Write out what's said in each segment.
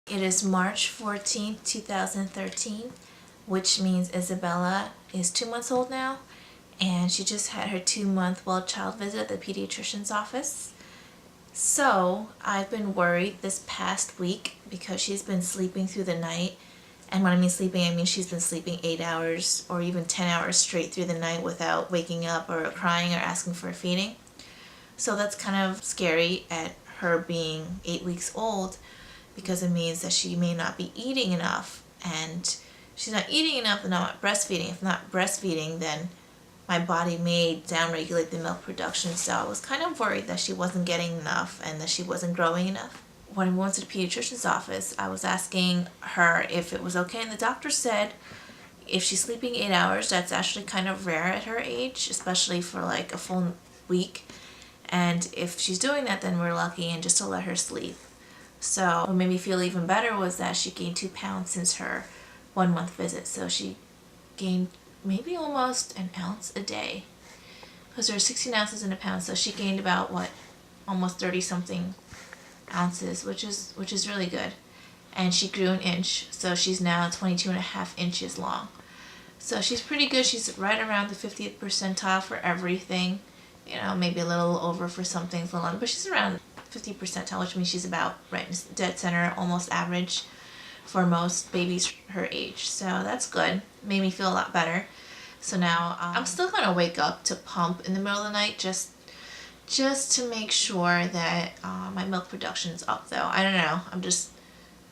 It is March 14th, 2013, which means Isabella is 2 months old now, and she just had her 2-month well child visit at the pediatrician's office. So I've been worried this past week because she's been sleeping through the night. And when I mean sleeping, I mean she's been sleeping 8 hours or even 10 hours straight through the night without waking up or crying or asking for a feeding. So that's kind of scary at her being 8 weeks old, because it means that she may not be eating enough, and she's not eating enough and not breastfeeding. If not breastfeeding, then my body may downregulate the milk production. So I was kind of worried that she wasn't getting enough and that she wasn't growing enough. When we went to the pediatrician's office, I was asking her if it was okay, and the doctor said if she's sleeping 8 hours, that's actually kind of rare at her age, especially for like a full week. And if she's doing that, then we're lucky, and just to let her sleep. So what made me feel even better was that she gained 2 pounds since her 1-month visit. So she gained maybe almost an ounce a day, because there are 16 ounces in a pound. So she gained about almost 30 something ounces, which is really good. And she grew an inch, so she's now 22.5 inches long. So she's pretty good. She's right around the 50th percentile for everything. You know, maybe a little over for some things, a little, but she's around 50 percentile, which means she's about right in dead center, almost average for most babies her age. So that's good. Made me feel a lot better. So now I'm still gonna wake up to pump in the middle of the night, just to make sure that my milk production's up, though. I don't know. I'm just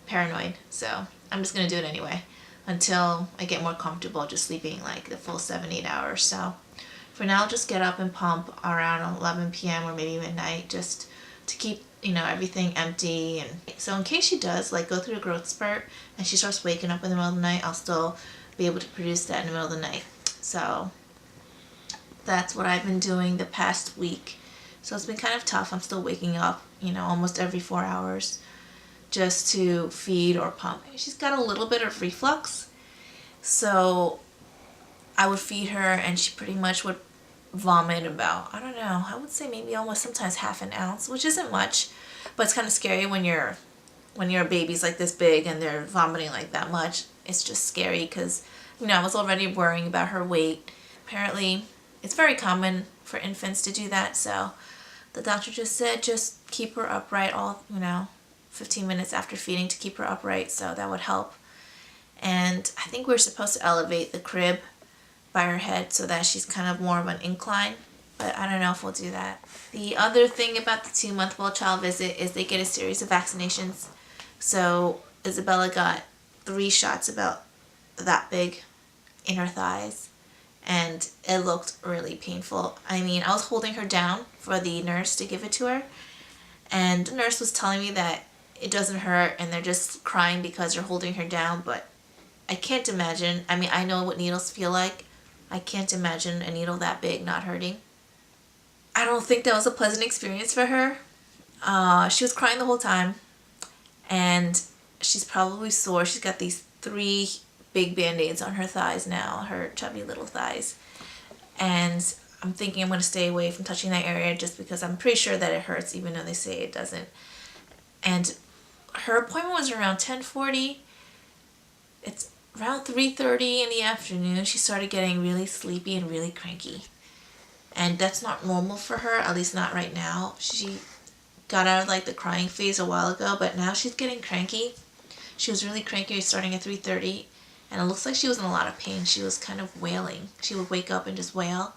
paranoid, so I'm just gonna do it anyway until I get more comfortable just sleeping like the full 7-8 hours. So for now, I'll just get up and pump around 11 p.m. or maybe midnight, just to keep, everything empty. And so in case she does like go through a growth spurt and she starts waking up in the middle of the night, I'll still be able to produce that in the middle of the night. So that's what I've been doing the past week. So it's been kind of tough. I'm still waking up, almost every 4 hours just to feed or pump. She's got a little bit of reflux, so I would feed her and she pretty much would vomit about, I don't know, I would say maybe almost sometimes half an ounce, which isn't much, but it's kind of scary when your baby's like this big and they're vomiting like that much. It's just scary because, I was already worrying about her weight. Apparently, it's very common for infants to do that, so the doctor just said just keep her upright 15 minutes after feeding to keep her upright, so that would help. And I think we're supposed to elevate the crib by her head so that she's kind of more of an incline, but I don't know if we'll do that. The other thing about the 2-month well child visit is they get a series of vaccinations. So Isabella got 3 shots about that big in her thighs, and it looked really painful. I mean, I was holding her down for the nurse to give it to her, and the nurse was telling me that it doesn't hurt and they're just crying because you're holding her down, but I can't imagine. I mean, I know what needles feel like. I can't imagine a needle that big not hurting. I don't think that was a pleasant experience for her. She was crying the whole time, and she's probably sore. She's got these 3 big band-aids on her thighs now, her chubby little thighs. And I'm thinking I'm going to stay away from touching that area just because I'm pretty sure that it hurts, even though they say it doesn't. And her appointment was around 10:40. It's around 3:30 in the afternoon. She started getting really sleepy and really cranky. And that's not normal for her, at least not right now. She got out of like the crying phase a while ago, but now she's getting cranky. She was really cranky starting at 3:30, and it looks like she was in a lot of pain. She was kind of wailing. She would wake up and just wail.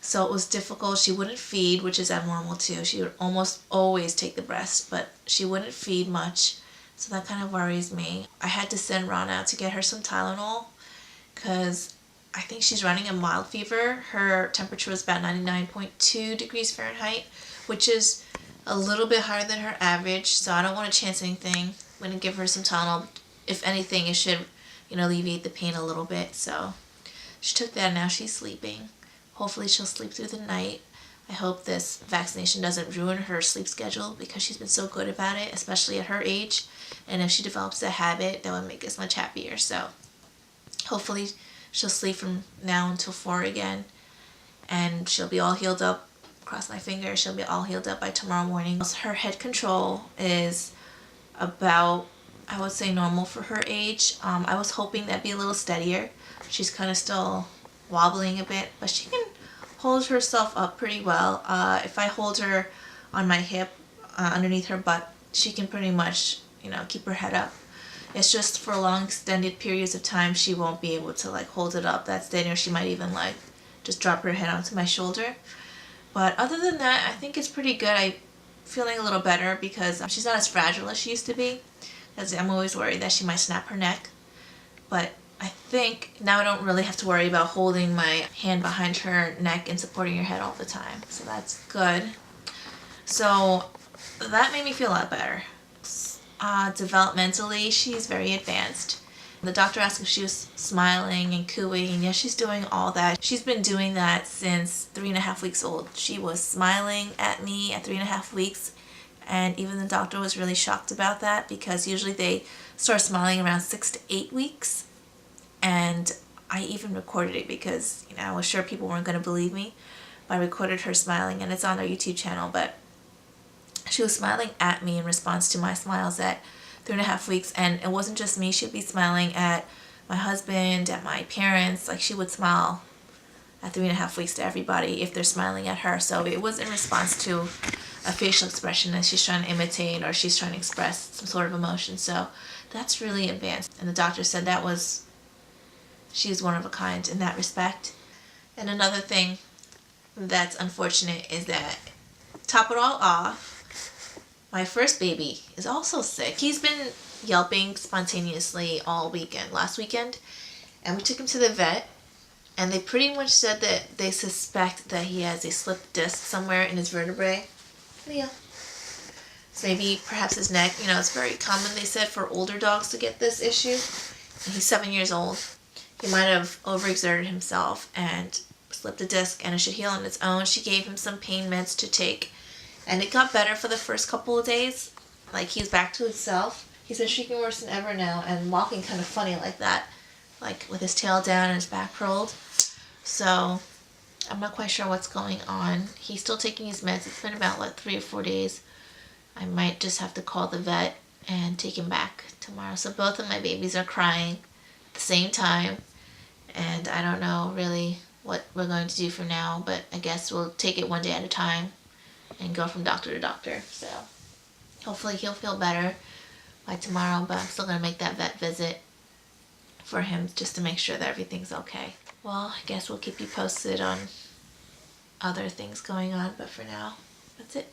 So it was difficult. She wouldn't feed, which is abnormal too. She would almost always take the breast, but she wouldn't feed much. So that kind of worries me. I had to send Ron out to get her some Tylenol because I think she's running a mild fever. Her temperature was about 99.2 degrees Fahrenheit, which is a little bit higher than her average. So I don't want to chance anything. I'm going to give her some Tylenol. If anything, it should, alleviate the pain a little bit. So she took that, and now she's sleeping. Hopefully she'll sleep through the night. I hope this vaccination doesn't ruin her sleep schedule because she's been so good about it, especially at her age. And if she develops a habit, that would make us much happier. So hopefully she'll sleep from now until 4 again, and she'll be all healed up. Cross my fingers, she'll be all healed up by tomorrow morning. Her head control is about I would say normal for her age. I was hoping that'd be a little steadier. She's kind of still wobbling a bit, but she can hold herself up pretty well. If I hold her on my hip, underneath her butt, she can pretty much, keep her head up. It's just for long extended periods of time she won't be able to like hold it up that steady, or she might even like just drop her head onto my shoulder. But other than that, I think it's pretty good. I'm feeling a little better because she's not as fragile as she used to be, because I'm always worried that she might snap her neck. But I think now I don't really have to worry about holding my hand behind her neck and supporting her head all the time. So that's good. So that made me feel a lot better. Developmentally, she's very advanced. The doctor asked if she was smiling and cooing, and yes, she's doing all that. She's been doing that since 3.5 weeks old. She was smiling at me at 3.5 weeks, and even the doctor was really shocked about that, because usually they start smiling around 6 to 8 weeks. And I even recorded it because, I was sure people weren't going to believe me. But I recorded her smiling, and it's on their YouTube channel, but she was smiling at me in response to my smiles at 3.5 weeks, and it wasn't just me. She'd be smiling at my husband, at my parents. Like, she would smile at 3.5 weeks to everybody if they're smiling at her. So it was in response to a facial expression that she's trying to imitate, or she's trying to express some sort of emotion. So that's really advanced. And the doctor said she's one of a kind in that respect. And another thing that's unfortunate is that, top it all off, my first baby is also sick. He's been yelping spontaneously all weekend, last weekend, and we took him to the vet, and they pretty much said that they suspect that he has a slipped disc somewhere in his vertebrae. Yeah. So maybe perhaps his neck. It's very common, they said, for older dogs to get this issue. And he's 7 years old. He might have overexerted himself and slipped a disc, and it should heal on its own. She gave him some pain meds to take, and it got better for the first couple of days. Like, he's back to himself. He's been shrieking worse than ever now, and walking kind of funny like that, like with his tail down and his back curled. So I'm not quite sure what's going on. He's still taking his meds. It's been about like 3 or 4 days. I might just have to call the vet and take him back tomorrow. So both of my babies are crying at the same time, and I don't know really what we're going to do from now, but I guess we'll take it one day at a time and go from doctor to doctor. So hopefully he'll feel better by tomorrow, but I'm still going to make that vet visit for him just to make sure that everything's okay. Well, I guess we'll keep you posted on other things going on, but for now, that's it.